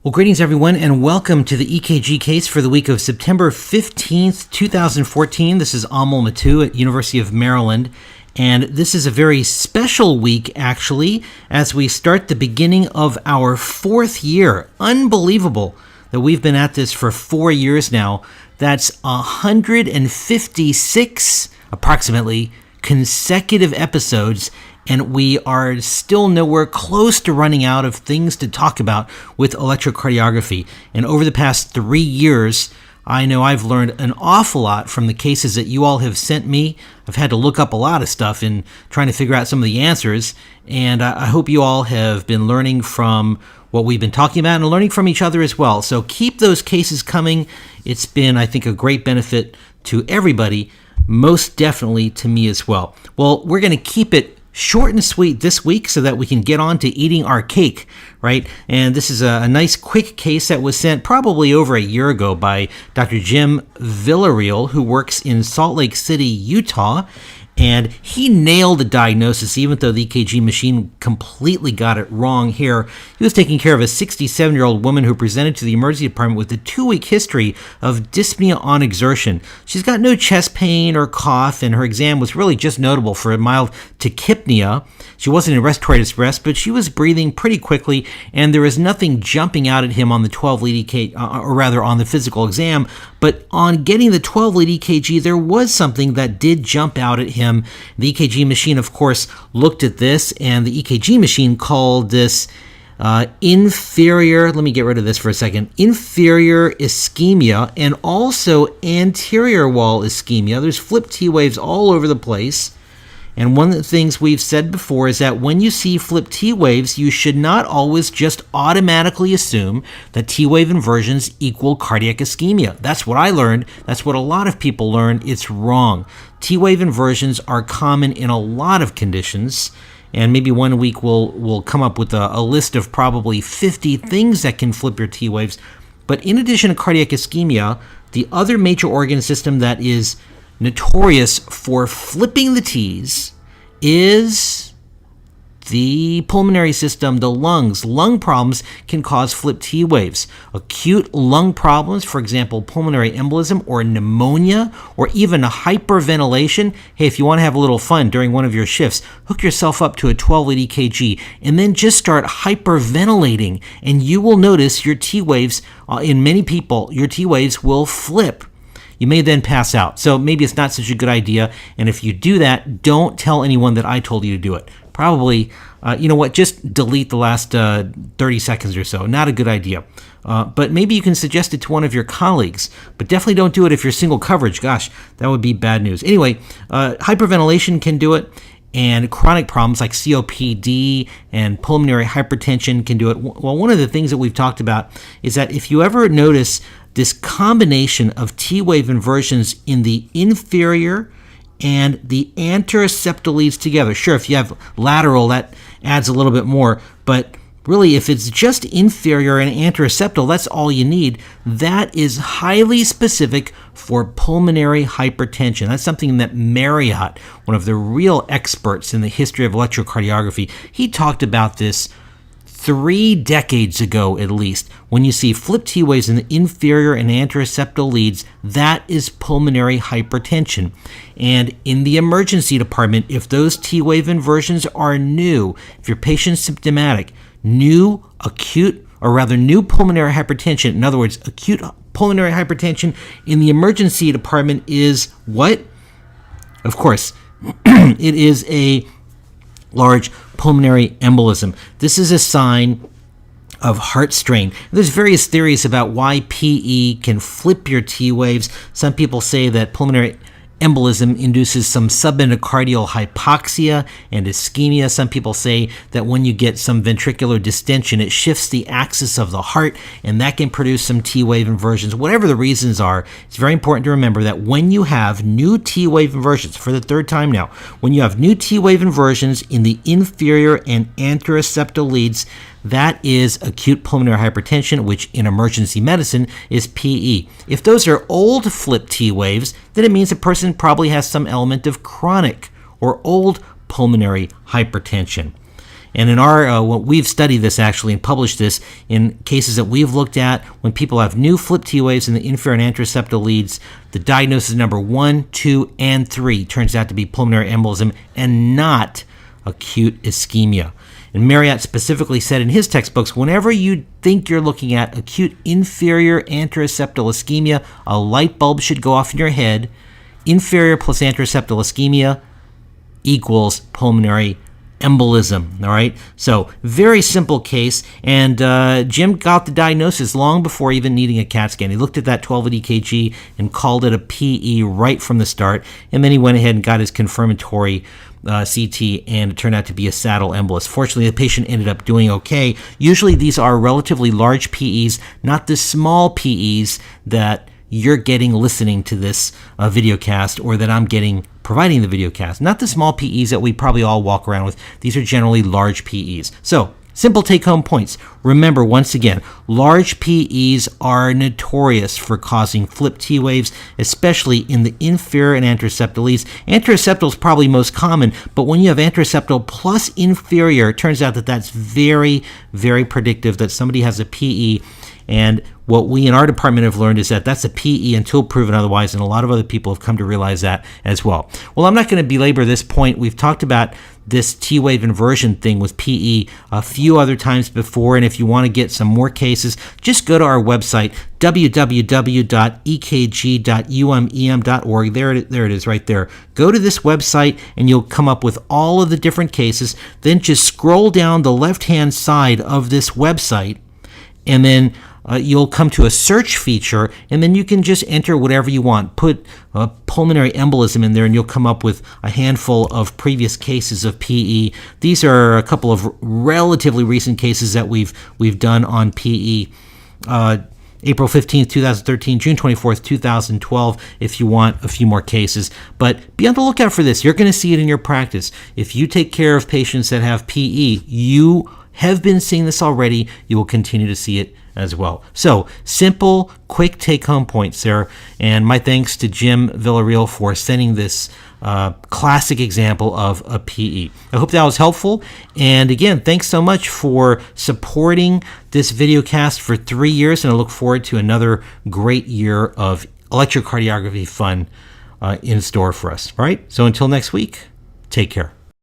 Well, greetings everyone, and welcome to the EKG case for the week of September 15th, 2014. This is Amal Mattu at University of Maryland, and this is a very special week, actually, as we start the beginning of our fourth year. Unbelievable that we've been at this for 4 years now. That's 156, approximately, consecutive episodes, and we are still nowhere close to running out of things to talk about with electrocardiography. And over the past 3 years, I know I've learned an awful lot from the cases that you all have sent me. I've had to look up a lot of stuff in trying to figure out some of the answers, and I hope you all have been learning from what we've been talking about and learning from each other as well. So keep those cases coming. It's been, I think, a great benefit to everybody, most definitely to me as well. Well, we're going to keep it short and sweet this week so that we can get on to eating our cake, right? And this is a nice quick case that was sent probably over a year ago by Dr. Jim Villarreal, who works in Salt Lake City, Utah. And he nailed the diagnosis, even though the EKG machine completely got it wrong here. He was taking care of a 67-year-old woman who presented to the emergency department with a 2-week history of dyspnea on exertion. She's got no chest pain or cough, and her exam was really just notable for a mild tachypnea. She wasn't in respiratory distress, but she was breathing pretty quickly, and there was nothing jumping out at him on the 12-lead EKG, or rather on the physical exam. But on getting the 12-lead EKG, there was something that did jump out at him. The EKG machine, of course, looked at this, and the EKG machine called this inferior, let me get rid of this for a second, inferior ischemia and also anterior wall ischemia. There's flipped T waves all over the place. And one of the things we've said before is that when you see flipped T waves, you should not always just automatically assume that T wave inversions equal cardiac ischemia. That's what I learned. That's what a lot of people learned. It's wrong. T wave inversions are common in a lot of conditions. And maybe one week we'll come up with a list of probably 50 things that can flip your T waves. But in addition to cardiac ischemia, the other major organ system that is notorious for flipping the T's is the pulmonary system, the lungs. Lung problems can cause flipped T waves. Acute lung problems, for example, pulmonary embolism or pneumonia or even a hyperventilation. Hey, if you want to have a little fun during one of your shifts, hook yourself up to a 12-lead EKG and then just start hyperventilating, and you will notice your T waves, in many people, your T waves will flip. You may then pass out. So maybe it's not such a good idea. And if you do that, don't tell anyone that I told you to do it. Probably, you know what, just delete the last 30 seconds or so. Not a good idea. But maybe you can suggest it to one of your colleagues. But definitely don't do it if you're single coverage. Gosh, that would be bad news. Anyway, hyperventilation can do it. And chronic problems like COPD and pulmonary hypertension can do it. Well, one of the things that we've talked about is that if you ever notice this combination of T wave inversions in the inferior and the anteroseptal leads together. Sure, if you have lateral, that adds a little bit more, but really, if it's just inferior and anteroseptal, that's all you need. That is highly specific for pulmonary hypertension. That's something that Marriott, one of the real experts in the history of electrocardiography, he talked about this 3 decades ago at least. When you see flipped T waves in the inferior and anteroseptal leads, that is pulmonary hypertension. And in the emergency department, if those T wave inversions are new, if your patient's symptomatic, new pulmonary hypertension, in other words, acute pulmonary hypertension in the emergency department is what? Of course, it is a large pulmonary embolism. This is a sign of heart strain. There's various theories about why PE can flip your T waves. Some people say that pulmonary embolism induces some subendocardial hypoxia and ischemia. Some people say that when you get some ventricular distension, it shifts the axis of the heart, and that can produce some T-wave inversions. Whatever the reasons are, it's very important to remember that when you have new T-wave inversions, for the third time now, when you have new T-wave inversions in the inferior and anteroseptal leads, that is acute pulmonary hypertension, which in emergency medicine is PE. If those are old flip T waves, then it means a person probably has some element of chronic or old pulmonary hypertension. And in our, what we've studied this actually and published this in cases that we've looked at when people have new flip T waves in the inferior and anteroseptal leads, the diagnosis number 1, 2, and 3 turns out to be pulmonary embolism and not acute ischemia. And Marriott specifically said in his textbooks, whenever you think you're looking at acute inferior anteroseptal ischemia, a light bulb should go off in your head. Inferior plus anteroseptal ischemia equals pulmonary embolism. All right, so very simple case, and Jim got the diagnosis long before even needing a CAT scan. He looked at that 12-lead EKG and called it a PE right from the start, and then he went ahead and got his confirmatory CT, and it turned out to be a saddle embolus. Fortunately, the patient ended up doing okay. Usually these are relatively large PEs, not the small PEs that you're getting listening to this video cast, or that I'm getting providing the video cast. Not the small PEs that we probably all walk around with. These are generally large PEs. So, simple take-home points. Remember, once again, large PEs are notorious for causing flip T waves, especially in the inferior and anteroseptal leads. Anteroseptal is probably most common, but when you have anteroseptal plus inferior, it turns out that that's very, very predictive that somebody has a PE. And what we in our department have learned is that that's a PE until proven otherwise, and a lot of other people have come to realize that as well. Well, I'm not going to belabor this point. We've talked about this T-wave inversion thing with PE a few other times before, and if you want to get some more cases, just go to our website, www.ekg.umem.org. There it is right there. Go to this website, and you'll come up with all of the different cases. Then just scroll down the left-hand side of this website, and then you'll come to a search feature, and then you can just enter whatever you want. Put pulmonary embolism in there, and you'll come up with a handful of previous cases of PE. These are a couple of relatively recent cases that we've done on PE. April 15th, 2013, June 24th, 2012, if you want a few more cases. But be on the lookout for this. You're going to see it in your practice. If you take care of patients that have PE, you have been seeing this already. You will continue to see it as well. So, simple, quick take-home points there. And my thanks to Jim Villarreal for sending this classic example of a PE. I hope that was helpful. And again, thanks so much for supporting this video cast for 3 years. And I look forward to another great year of electrocardiography fun in store for us. All right. So until next week, take care.